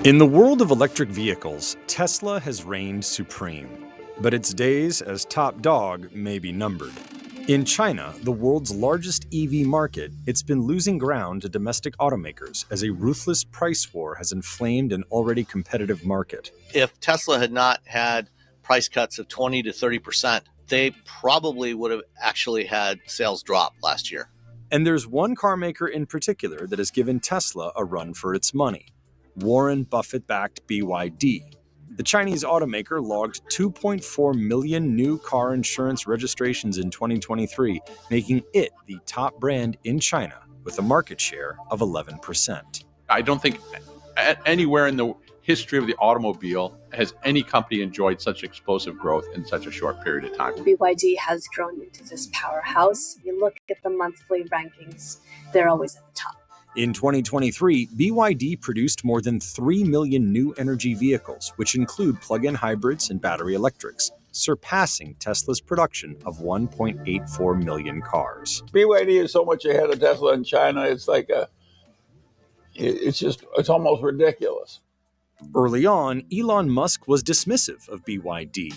In the world of electric vehicles, Tesla has reigned supreme, but its days as top dog may be numbered. In China, the world's largest EV market, it's been losing ground to domestic automakers as a ruthless price war has inflamed an already competitive market. If Tesla had not had price cuts of 20 to 30%, they probably would have actually had sales drop last year. And there's one car maker in particular that has given Tesla a run for its money: Warren Buffett-backed BYD. The Chinese automaker logged 2.4 million new car insurance registrations in 2023, making it the top brand in China with a market share of 11%. I don't think anywhere in the history of the automobile has any company enjoyed such explosive growth in such a short period of time. BYD has grown into this powerhouse. You look at the monthly rankings, they're always at the top. In 2023, BYD produced more than 3 million new energy vehicles, which include plug-in hybrids and battery electrics, surpassing Tesla's production of 1.84 million cars. BYD is so much ahead of Tesla in China, it's almost ridiculous. Early on, Elon Musk was dismissive of BYD.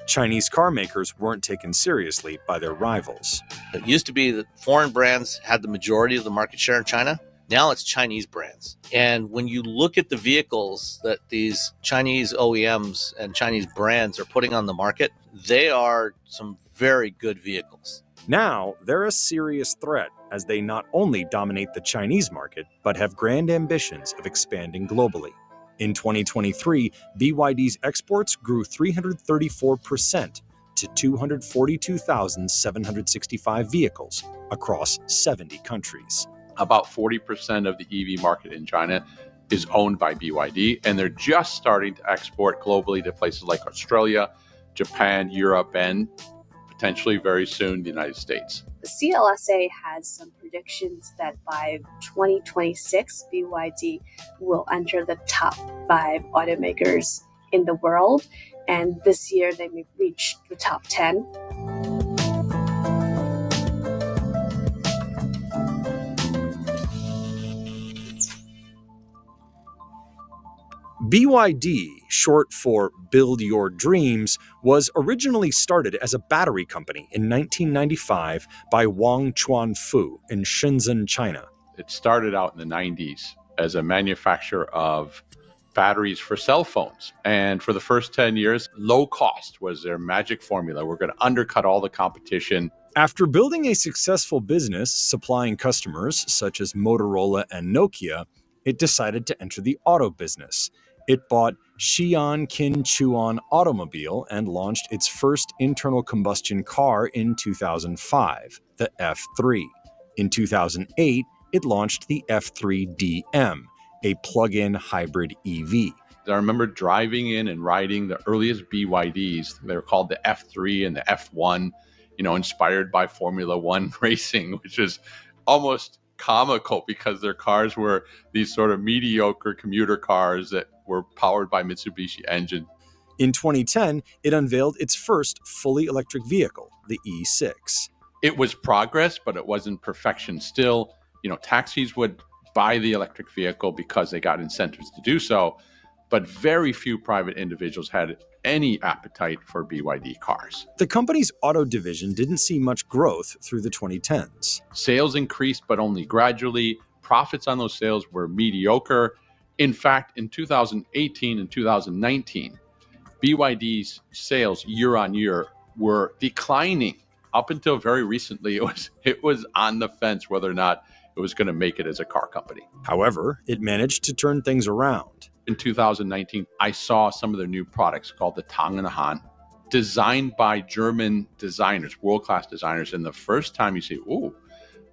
Chinese car makers weren't taken seriously by their rivals. It used to be that foreign brands had the majority of the market share in China. Now it's Chinese brands. And when you look at the vehicles that these Chinese OEMs and Chinese brands are putting on the market, they are some very good vehicles. Now, they're a serious threat as they not only dominate the Chinese market, but have grand ambitions of expanding globally. In 2023, BYD's exports grew 334% to 242,765 vehicles across 70 countries. About 40% of the EV market in China is owned by BYD, and they're just starting to export globally to places like Australia, Japan, Europe, and potentially very soon the United States. The CLSA has some predictions that by 2026, BYD will enter the top 5 automakers in the world, and this year they may reach the top 10. BYD, short for Build Your Dreams, was originally started as a battery company in 1995 by Wang Chuanfu in Shenzhen, China. It started out in the 90s as a manufacturer of batteries for cell phones. And for the first 10 years, low cost was their magic formula. We're going to undercut all the competition. After building a successful business supplying customers such as Motorola and Nokia, it decided to enter the auto business. It bought Xi'an Qin-Chuan Automobile and launched its first internal combustion car in 2005, the F3. In 2008, it launched the F3DM, a plug-in hybrid EV. I remember driving in and riding the earliest BYDs. They were called the F3 and the F1, inspired by Formula One racing, which is almost comical because their cars were these sort of mediocre commuter cars that were powered by Mitsubishi engine. In 2010, it unveiled its first fully electric vehicle, the E6. It was progress, but it wasn't perfection still. Taxis would buy the electric vehicle because they got incentives to do so, but very few private individuals had any appetite for BYD cars. The company's auto division didn't see much growth through the 2010s. Sales increased, but only gradually. Profits on those sales were mediocre. In fact, in 2018 and 2019, BYD's sales year on year were declining. Up until very recently, it was on the fence whether or not it was going to make it as a car company. However, it managed to turn things around. In 2019, I saw some of their new products called the Tang and the Han, designed by German designers, world-class designers. And the first time you see, ooh,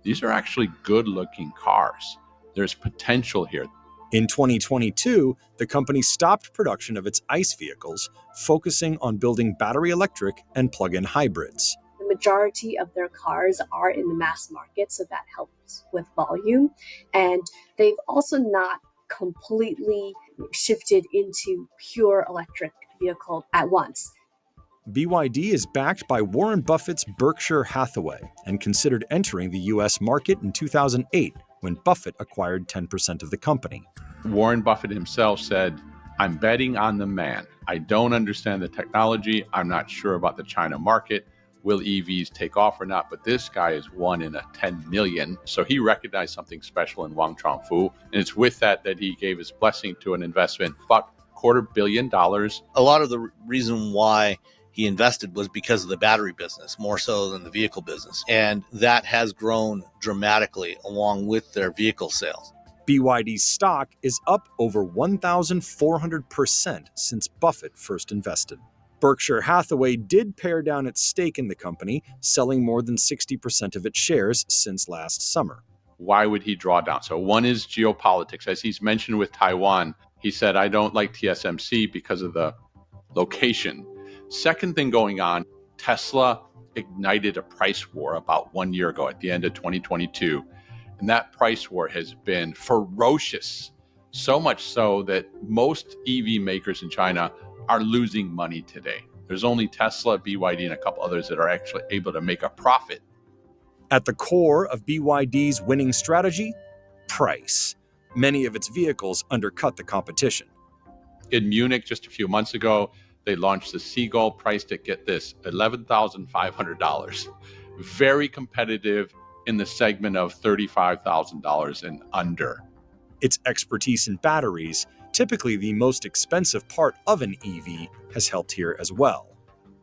these are actually good-looking cars. There's potential here. In 2022, the company stopped production of its ICE vehicles, focusing on building battery electric and plug-in hybrids. The majority of their cars are in the mass market, so that helps with volume. And they've also not completely shifted into pure electric vehicle at once. BYD is backed by Warren Buffett's Berkshire Hathaway and considered entering the U.S. market in 2008, when Buffett acquired 10% of the company. Warren Buffett himself said, "I'm betting on the man. I don't understand the technology. I'm not sure about the China market. Will EVs take off or not? But this guy is 1 in a 10 million." So he recognized something special in Wang Chongfu. And it's with that he gave his blessing to an investment, about $250 million. A lot of the reason why he invested was because of the battery business, more so than the vehicle business. And that has grown dramatically along with their vehicle sales. BYD's stock is up over 1,400% since Buffett first invested. Berkshire Hathaway did pare down its stake in the company, selling more than 60% of its shares since last summer. Why would he draw down? So one is geopolitics. As he's mentioned with Taiwan, he said, "I don't like TSMC because of the location." Second thing going on, Tesla ignited a price war about 1 year ago at the end of 2022. And that price war has been ferocious, so much so that most EV makers in China are losing money today. There's only Tesla, BYD, and a couple others that are actually able to make a profit. At the core of BYD's winning strategy, price. Many of its vehicles undercut the competition. In Munich just a few months ago, they launched the Seagull, priced at, get this, $11,500. Very competitive in the segment of $35,000 and under. Its expertise in batteries, typically the most expensive part of an EV, has helped here as well.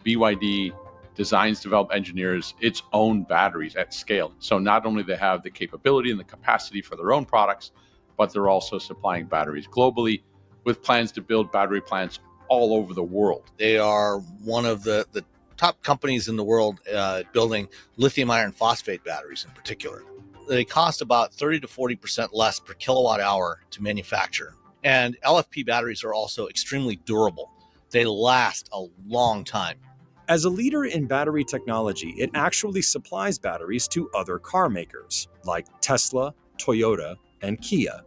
BYD designs, develop, engineers its own batteries at scale. So not only they have the capability and the capacity for their own products, but they're also supplying batteries globally with plans to build battery plants all over the world. They are one of the top companies in the world building lithium iron phosphate batteries in particular. They cost about 30 to 40% less per kilowatt hour to manufacture. And LFP batteries are also extremely durable. They last a long time. As a leader in battery technology, it actually supplies batteries to other car makers like Tesla, Toyota, and Kia.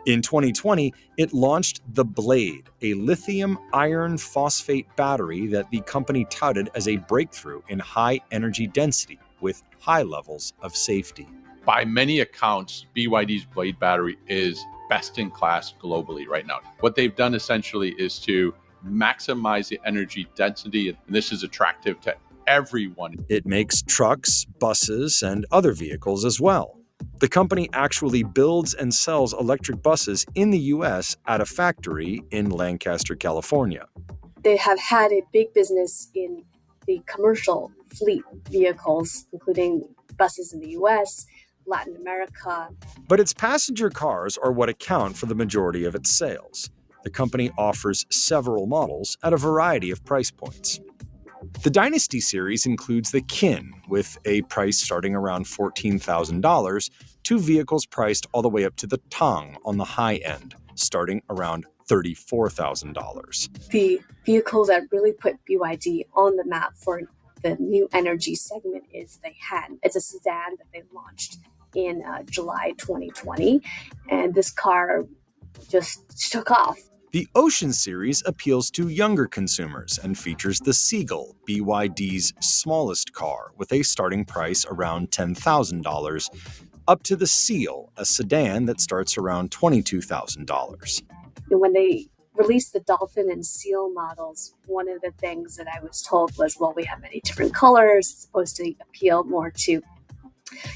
In 2020, it launched the Blade, a lithium iron phosphate battery that the company touted as a breakthrough in high energy density with high levels of safety. By many accounts, BYD's Blade battery is best in class globally right now. What they've done essentially is to maximize the energy density, and this is attractive to everyone. It makes trucks, buses, and other vehicles as well. The company actually builds and sells electric buses in the US at a factory in Lancaster, California. They have had a big business in the commercial fleet vehicles, including buses in the US, Latin America. But its passenger cars are what account for the majority of its sales. The company offers several models at a variety of price points. The Dynasty series includes the Kin, with a price starting around $14,000, to vehicles priced all the way up to the Tang on the high end, starting around $34,000. The vehicle that really put BYD on the map for the new energy segment is the Han. It's a sedan that they launched in July 2020, and this car just took off. The Ocean series appeals to younger consumers and features the Seagull, BYD's smallest car, with a starting price around $10,000, up to the Seal, a sedan that starts around $22,000. When they released the Dolphin and Seal models, one of the things that I was told was, well, we have many different colors. It's supposed to appeal more to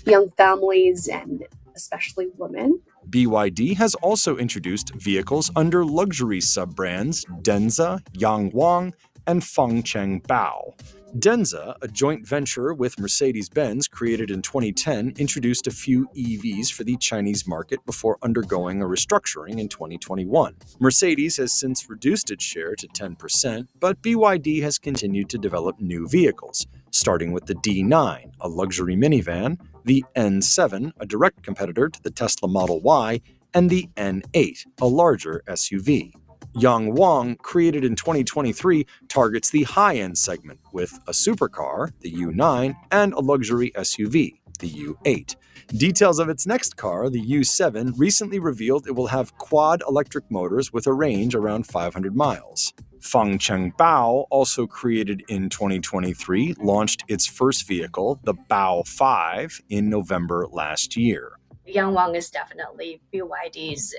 young families and especially women. BYD has also introduced vehicles under luxury sub-brands Denza, Yangwang, and Fengcheng Bao. Denza, a joint venture with Mercedes-Benz created in 2010, introduced a few EVs for the Chinese market before undergoing a restructuring in 2021. Mercedes has since reduced its share to 10%, but BYD has continued to develop new vehicles, starting with the D9, a luxury minivan, the N7, a direct competitor to the Tesla Model Y, and the N8, a larger SUV. Yangwang, created in 2023, targets the high-end segment with a supercar, the U9, and a luxury SUV, the U8. Details of its next car, the U7, recently revealed it will have quad electric motors with a range around 500 miles. Fengcheng Bao, also created in 2023, launched its first vehicle, the Bao 5, in November last year. Yangwang is definitely BYD's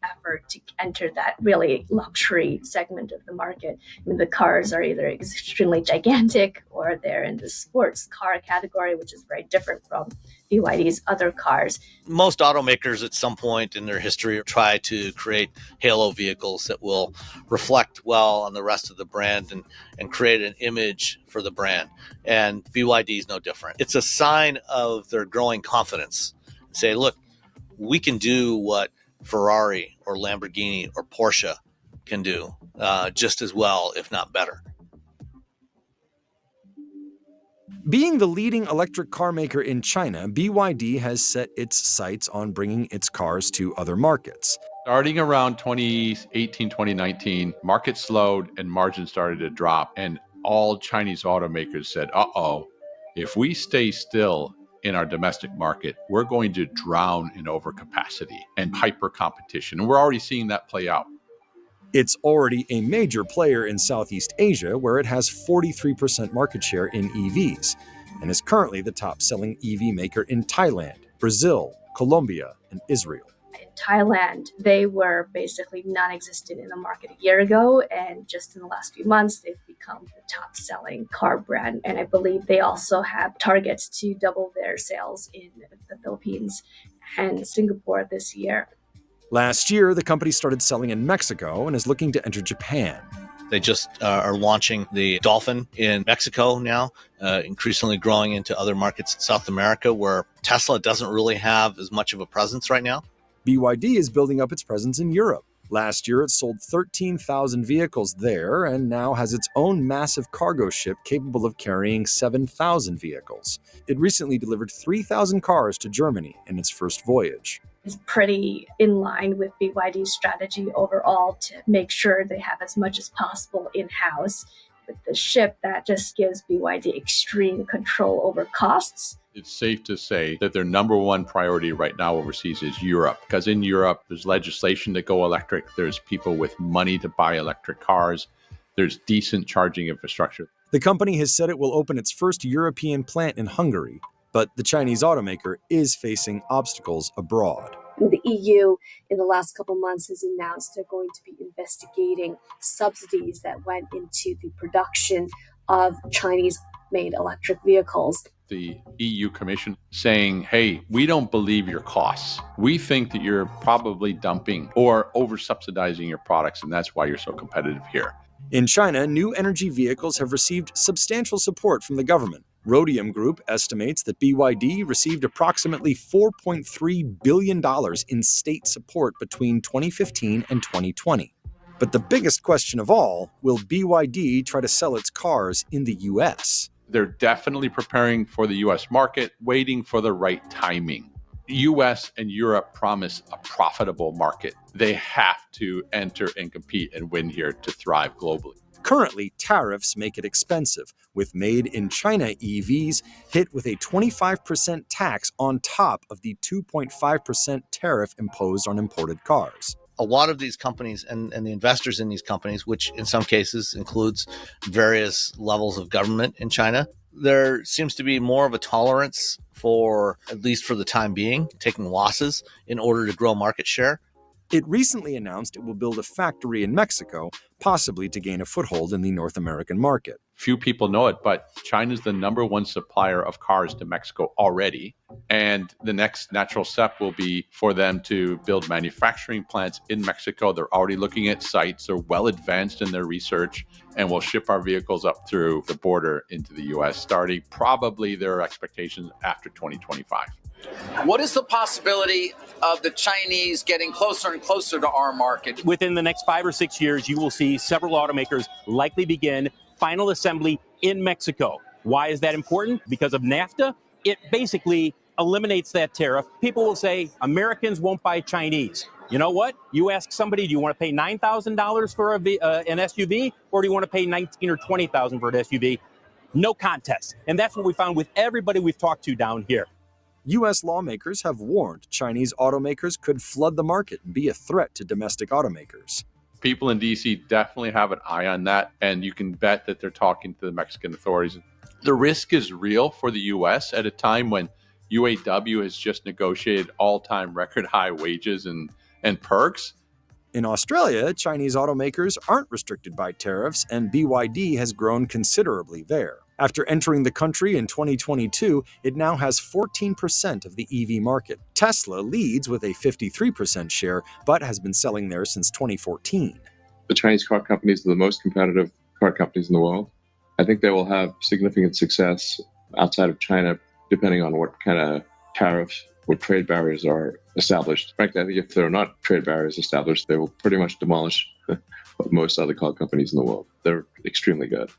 effort to enter that really luxury segment of the market. I mean, the cars are either extremely gigantic or they're in the sports car category, which is very different from BYD's other cars. Most automakers at some point in their history try to create halo vehicles that will reflect well on the rest of the brand and create an image for the brand. And BYD is no different. It's a sign of their growing confidence. Say, look, we can do what Ferrari or Lamborghini or Porsche can do just as well, if not better. Being the leading electric car maker in China, BYD has set its sights on bringing its cars to other markets. Starting around 2018, 2019, market slowed and margins started to drop. And all Chinese automakers said, uh-oh, if we stay still in our domestic market, we're going to drown in overcapacity and hyper competition. And we're already seeing that play out. It's already a major player in Southeast Asia, where it has 43% market share in EVs, and is currently the top-selling EV maker in Thailand, Brazil, Colombia, and Israel. In Thailand, they were basically non-existent in the market a year ago, and just in the last few months, they've become the top-selling car brand. And I believe they also have targets to double their sales in the Philippines and Singapore this year. Last year, the company started selling in Mexico and is looking to enter Japan. They just are launching the Dolphin in Mexico now, increasingly growing into other markets in South America where Tesla doesn't really have as much of a presence right now. BYD is building up its presence in Europe. Last year, it sold 13,000 vehicles there and now has its own massive cargo ship capable of carrying 7,000 vehicles. It recently delivered 3,000 cars to Germany in its first voyage. Is pretty in line with BYD's strategy overall to make sure they have as much as possible in-house. With the ship, that just gives BYD extreme control over costs. It's safe to say that their number one priority right now overseas is Europe, because in Europe, there's legislation to go electric. There's people with money to buy electric cars. There's decent charging infrastructure. The company has said it will open its first European plant in Hungary, but the Chinese automaker is facing obstacles abroad. The EU in the last couple months has announced they're going to be investigating subsidies that went into the production of Chinese-made electric vehicles. The EU Commission saying, hey, we don't believe your costs. We think that you're probably dumping or over-subsidizing your products, and that's why you're so competitive here. In China, new energy vehicles have received substantial support from the government. Rhodium Group estimates that BYD received approximately $4.3 billion in state support between 2015 and 2020. But the biggest question of all, will BYD try to sell its cars in the US? They're definitely preparing for the US market, waiting for the right timing. US and Europe promise a profitable market. They have to enter and compete and win here to thrive globally. Currently, tariffs make it expensive, with made-in-China EVs hit with a 25% tax on top of the 2.5% tariff imposed on imported cars. A lot of these companies and the investors in these companies, which in some cases includes various levels of government in China, there seems to be more of a tolerance for, at least for the time being, taking losses in order to grow market share. It recently announced it will build a factory in Mexico, possibly to gain a foothold in the North American market. Few people know it, but China's the number one supplier of cars to Mexico already. And the next natural step will be for them to build manufacturing plants in Mexico. They're already looking at sites. They're well advanced in their research, and will ship our vehicles up through the border into the U.S., starting probably their expectations after 2025. What is the possibility of the Chinese getting closer and closer to our market? Within the next 5 or 6 years, you will see several automakers likely begin final assembly in Mexico. Why is that important? Because of NAFTA. It basically eliminates that tariff. People will say Americans won't buy Chinese. You know what? You ask somebody, do you want to pay $9,000 for an SUV, or do you want to pay $19,000 or $20,000 for an SUV? No contest. And that's what we found with everybody we've talked to down here. U.S. lawmakers have warned Chinese automakers could flood the market and be a threat to domestic automakers. People in D.C. definitely have an eye on that, and you can bet that they're talking to the Mexican authorities. The risk is real for the U.S. at a time when UAW has just negotiated all-time record high wages and perks. In Australia, Chinese automakers aren't restricted by tariffs, and BYD has grown considerably there. After entering the country in 2022, it now has 14% of the EV market. Tesla leads with a 53% share, but has been selling there since 2014. The Chinese car companies are the most competitive car companies in the world. I think they will have significant success outside of China, depending on what kind of tariffs or trade barriers are established. Frankly, I think if there are not trade barriers established, they will pretty much demolish most other car companies in the world. They're extremely good.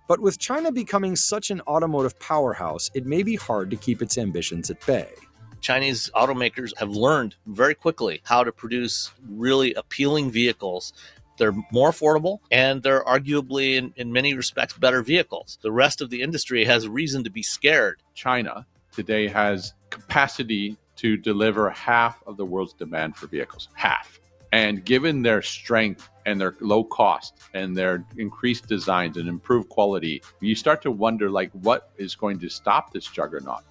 But with China becoming such an automotive powerhouse, it may be hard to keep its ambitions at bay. Chinese automakers have learned very quickly how to produce really appealing vehicles. They're more affordable, and they're arguably, in many respects, better vehicles. The rest of the industry has reason to be scared. China today has capacity to deliver half of the world's demand for vehicles. Half. And given their strength and their low cost and their increased designs and improved quality, you start to wonder, like, what is going to stop this juggernaut?